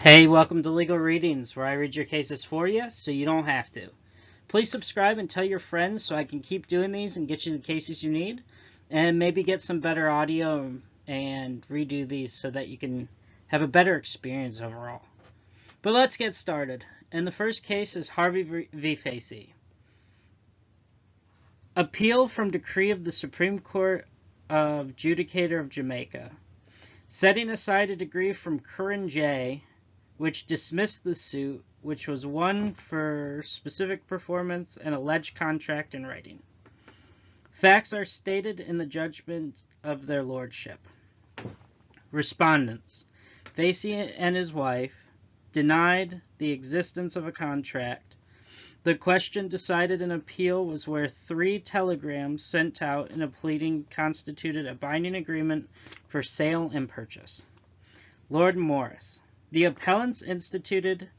Hey, welcome to Legal Readings, where I read your cases for you so you don't have to. Please subscribe and tell your friends so I can keep doing these and get you the cases you need, and maybe get some better audio and redo these so that you can have a better experience overall. But let's get started. And the first case is Harvey v. Facey. Appeal from decree of the Supreme Court of Judicature of Jamaica. Setting aside a decree from Curran J., which dismissed the suit, which was one for specific performance and alleged contract in writing. Facts are stated in the judgment of their lordship. Respondents: Facey and his wife denied the existence of a contract. The question decided in appeal was where 3 telegrams sent out in a pleading constituted a binding agreement for sale and purchase. Lord Morris: the appellants instituted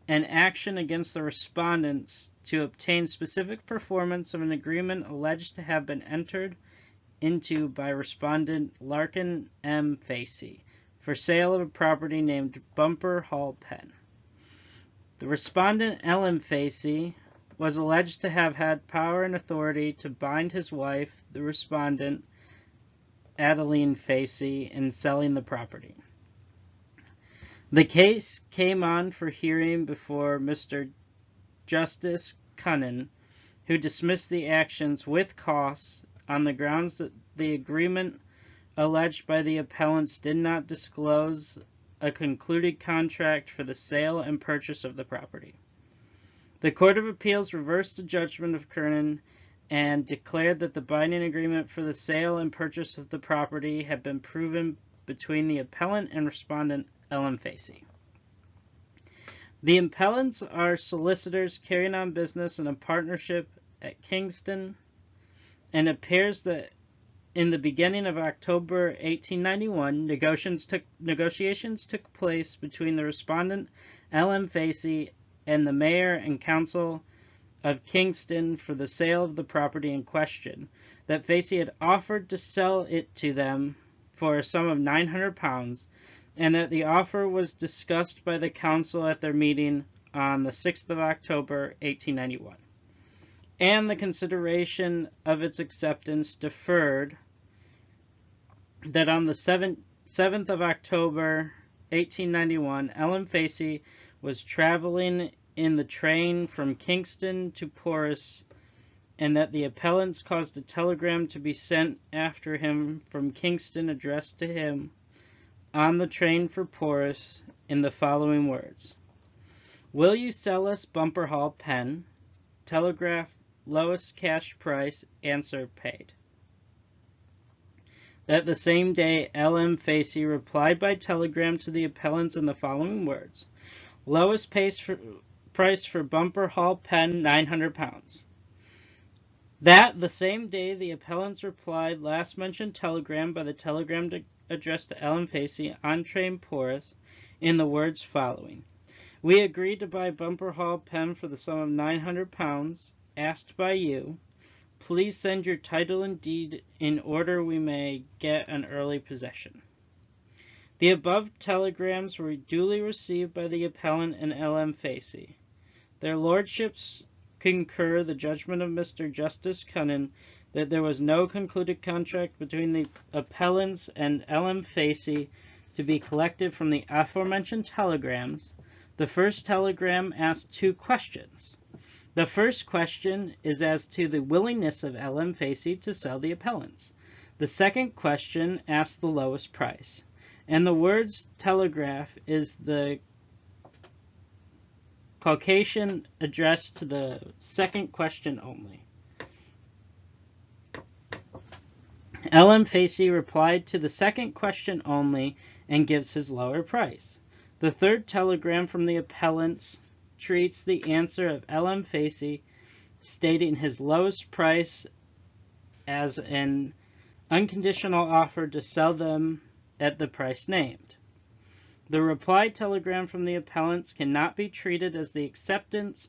an action against the respondents to obtain specific performance of an agreement alleged to have been entered into by respondent Larkin M. Facey for sale of a property named Bumper Hall Pen. The respondent Ellen Facey was alleged to have had power and authority to bind his wife, the respondent Adeline Facey, in selling the property. The case came on for hearing before Mr. Justice Cunnin, who dismissed the actions with costs on the grounds that the agreement alleged by the appellants did not disclose a concluded contract for the sale and purchase of the property. The Court of Appeals reversed the judgment of Kernan and declared that the binding agreement for the sale and purchase of the property had been proven between the appellant and respondent Ellen Facey. The appellants are solicitors carrying on business in a partnership at Kingston, and it appears that in the beginning of October 1891, negotiations took place between the respondent Ellen Facey and the mayor and council of Kingston for the sale of the property in question, that Facey had offered to sell it to them for a sum of £900, and that the offer was discussed by the council at their meeting on the 6th of October, 1891, and the consideration of its acceptance deferred, that on the 7th of October, 1891, Ellen Facey was traveling in the train from Kingston to Porus, and that the appellants caused a telegram to be sent after him from Kingston addressed to him on the train for Porus in the following words: "Will you sell us Bumper Hall Pen? Telegraph lowest cash price, answer paid." That the same day, L.M. Facey replied by telegram to the appellants in the following words: "Lowest price for Bumper Hall Pen, £900. That the same day, the appellants replied last mentioned telegram by the telegram addressed to Ellen Facey on train Porus in the words following: "We agreed to buy Bumper Hall Pen for the sum of £900, asked by you. Please send your title and deed in order we may get an early possession." The above telegrams were duly received by the appellant and L.M. Facey. Their lordships concur the judgment of Mr. Justice Cunnin that there was no concluded contract between the appellants and L.M. Facey to be collected from the aforementioned telegrams. The first telegram asked 2 questions. The first question is as to the willingness of L.M. Facey to sell the appellants. The second question asks the lowest price. And the words telegraph is the Caucasian addressed to the second question only. L.M. Facey replied to the second question only and gives his lower price. The third telegram from the appellants treats the answer of L.M. Facey, stating his lowest price as an unconditional offer to sell them at the price named. The reply telegram from the appellants cannot be treated as the acceptance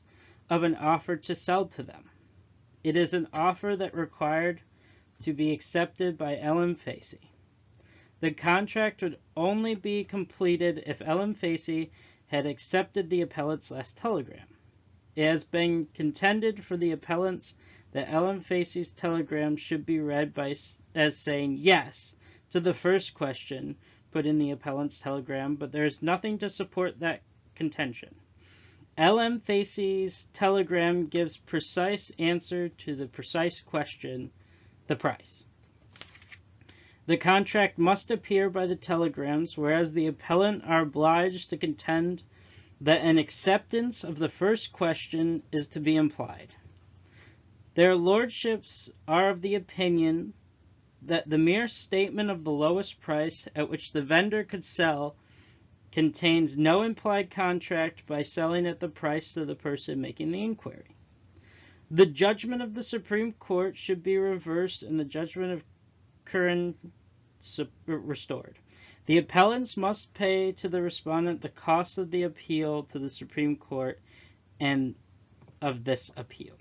of an offer to sell to them. It is an offer that required to be accepted by Ellen Facey. The contract would only be completed if Ellen Facey had accepted the appellant's last telegram. It has been contended for the appellants that Ellen Facey's telegram should be read as saying yes to the first question put in the appellant's telegram, but there is nothing to support that contention. Ellen Facey's telegram gives precise answer to the precise question, the price. The contract must appear by the telegrams, whereas the appellant are obliged to contend that an acceptance of the first question is to be implied. Their lordships are of the opinion that the mere statement of the lowest price at which the vendor could sell contains no implied contract by selling at the price to the person making the inquiry. The judgment of the Supreme Court should be reversed and the judgment of Curran restored. The appellants must pay to the respondent the cost of the appeal to the Supreme Court and of this appeal.